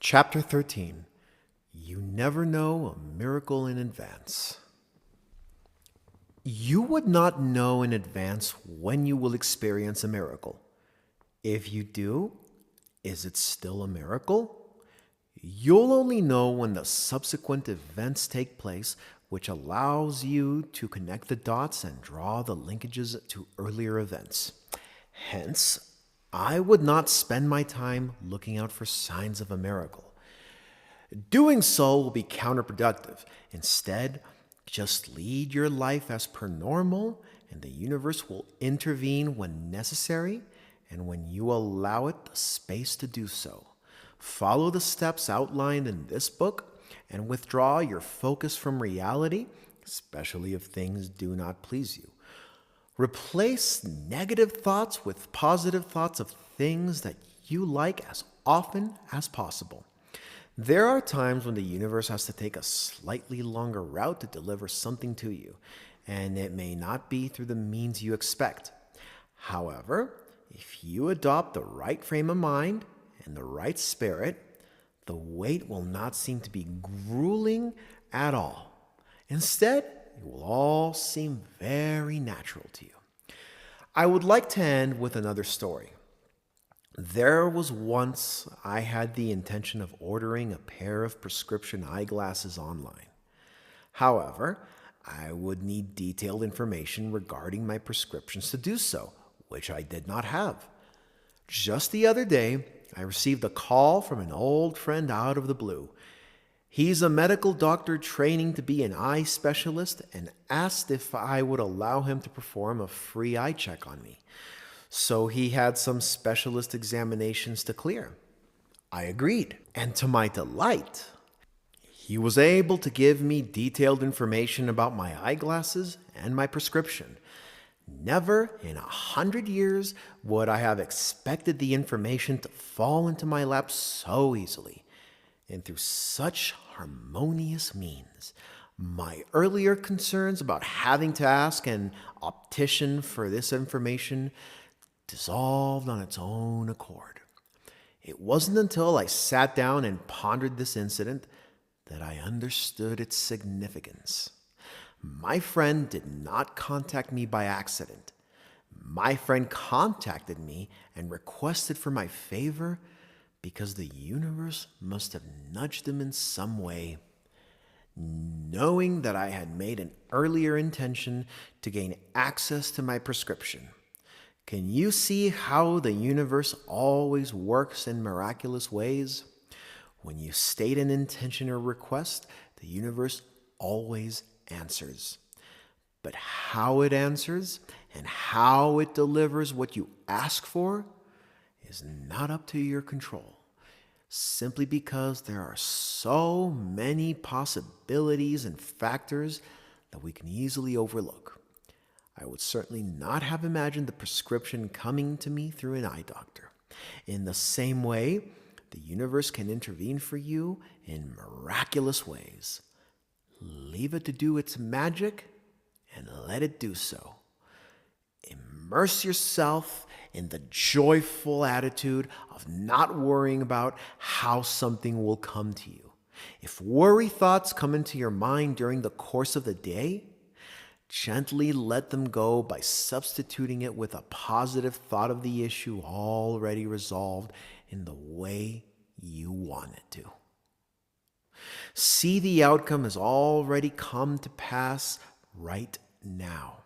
Chapter 13. You never know a miracle in advance. You would not know in advance when you will experience a miracle. If you do, is it still a miracle? You'll only know when the subsequent events take place, which allows you to connect the dots and draw the linkages to earlier events. Hence, I would not spend my time looking out for signs of a miracle. Doing so will be counterproductive. Instead, just lead your life as per normal, and the universe will intervene when necessary and when you allow it the space to do so. Follow the steps outlined in this book and withdraw your focus from reality, especially if things do not please you. Replace negative thoughts with positive thoughts of things that you like as often as possible. There are times when the universe has to take a slightly longer route to deliver something to you, and it may not be through the means you expect. However, if you adopt the right frame of mind and the right spirit, the wait will not seem to be grueling at all. Instead, it will all seem very natural to you. I would like to end with another story. There was once I had the intention of ordering a pair of prescription eyeglasses online. However, I would need detailed information regarding my prescriptions to do so, which I did not have. Just the other day, I received a call from an old friend out of the blue. He's a medical doctor training to be an eye specialist and asked if I would allow him to perform a free eye check on me. So he had some specialist examinations to clear. I agreed, and to my delight, he was able to give me detailed information about my eyeglasses and my prescription. Never in 100 years would I have expected the information to fall into my lap so easily and through such harmonious means. My earlier concerns about having to ask an optician for this information dissolved on its own accord. It wasn't until I sat down and pondered this incident that I understood its significance. My friend did not contact me by accident. My friend contacted me and requested for my favor because the universe must have nudged him in some way. Knowing that I had made an earlier intention to gain access to my prescription. Can you see how the universe always works in miraculous ways? When you state an intention or request, the universe always answers. But how it answers and how it delivers what you ask for is not up to your control, simply because there are so many possibilities and factors that we can easily overlook. I would certainly not have imagined the prescription coming to me through an eye doctor. In the same way, the universe can intervene for you in miraculous ways. Leave it to do its magic and let it do so. Immerse yourself in the joyful attitude of not worrying about how something will come to you. If worry thoughts come into your mind during the course of the day, gently let them go by substituting it with a positive thought of the issue already resolved in the way you want it to. See the outcome has already come to pass right now.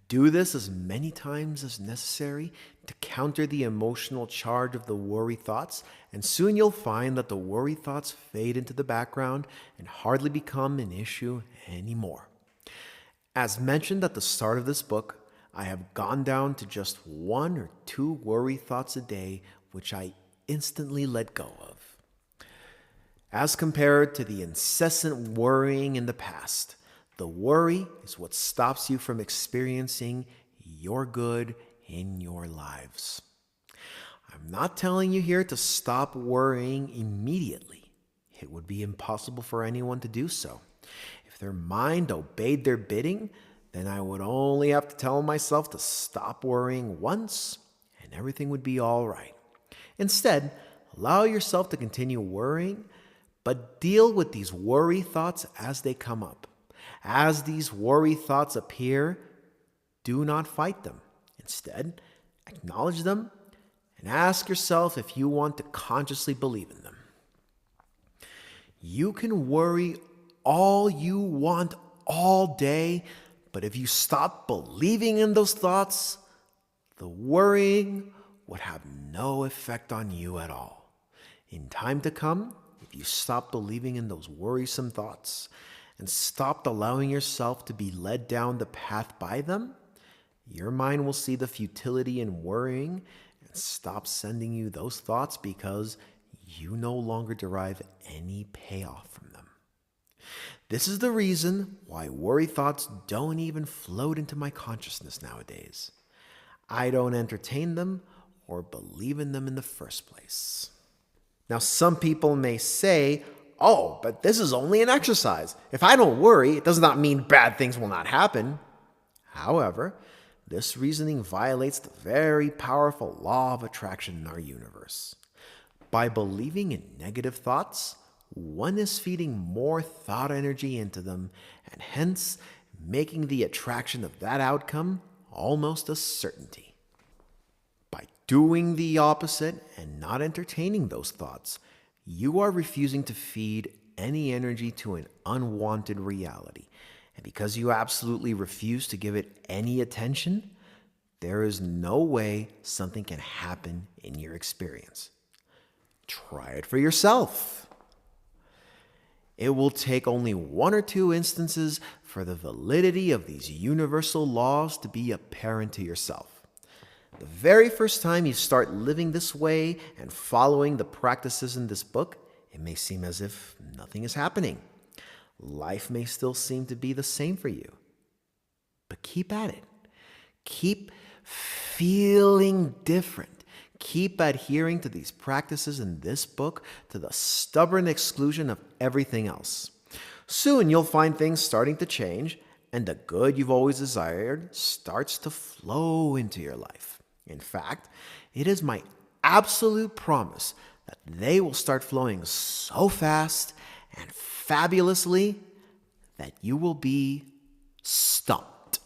Do this as many times as necessary to counter the emotional charge of the worry thoughts, and soon you'll find that the worry thoughts fade into the background and hardly become an issue anymore. As mentioned at the start of this book, I have gone down to just 1 or 2 worry thoughts a day, which I instantly let go of. As compared to the incessant worrying in the past, the worry is what stops you from experiencing your good in your lives. I'm not telling you here to stop worrying immediately. It would be impossible for anyone to do so. If their mind obeyed their bidding, then I would only have to tell myself to stop worrying once, and everything would be all right. Instead, allow yourself to continue worrying, but deal with these worry thoughts as they come up. As these worry thoughts appear, do not fight them. Instead, acknowledge them and ask yourself if you want to consciously believe in them. You can worry all you want all day, but if you stop believing in those thoughts, the worrying would have no effect on you at all. In time to come, if you stop believing in those worrisome thoughts and stopped allowing yourself to be led down the path by them, your mind will see the futility in worrying and stop sending you those thoughts because you no longer derive any payoff from them. This is the reason why worry thoughts don't even float into my consciousness nowadays. I don't entertain them or believe in them in the first place. Now, some people may say, "Oh, but this is only an exercise. If I don't worry, it does not mean bad things will not happen." However, this reasoning violates the very powerful law of attraction in our universe. By believing in negative thoughts, one is feeding more thought energy into them and hence making the attraction of that outcome almost a certainty. By doing the opposite and not entertaining those thoughts, you are refusing to feed any energy to an unwanted reality. And because you absolutely refuse to give it any attention, there is no way something can happen in your experience. Try it for yourself. It will take only one or two instances for the validity of these universal laws to be apparent to yourself. The very first time you start living this way and following the practices in this book, it may seem as if nothing is happening. Life may still seem to be the same for you. But keep at it. Keep feeling different. Keep adhering to these practices in this book to the stubborn exclusion of everything else. Soon you'll find things starting to change, and the good you've always desired starts to flow into your life. In fact, it is my absolute promise that they will start flowing so fast and fabulously that you will be stumped.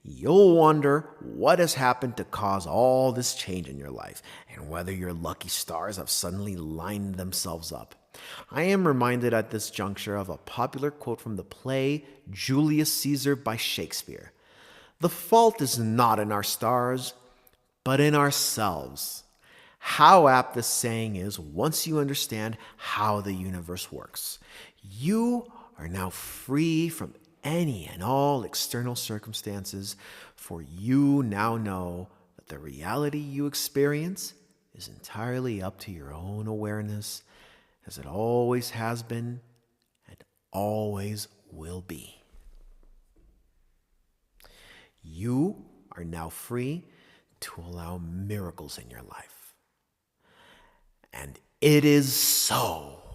You'll wonder what has happened to cause all this change in your life and whether your lucky stars have suddenly lined themselves up. I am reminded at this juncture of a popular quote from the play Julius Caesar by Shakespeare. "The fault is not in our stars, but in ourselves." How apt this saying is once you understand how the universe works. You are now free from any and all external circumstances, for you now know that the reality you experience is entirely up to your own awareness, as it always has been and always will be. You are now free to allow miracles in your life. And it is so.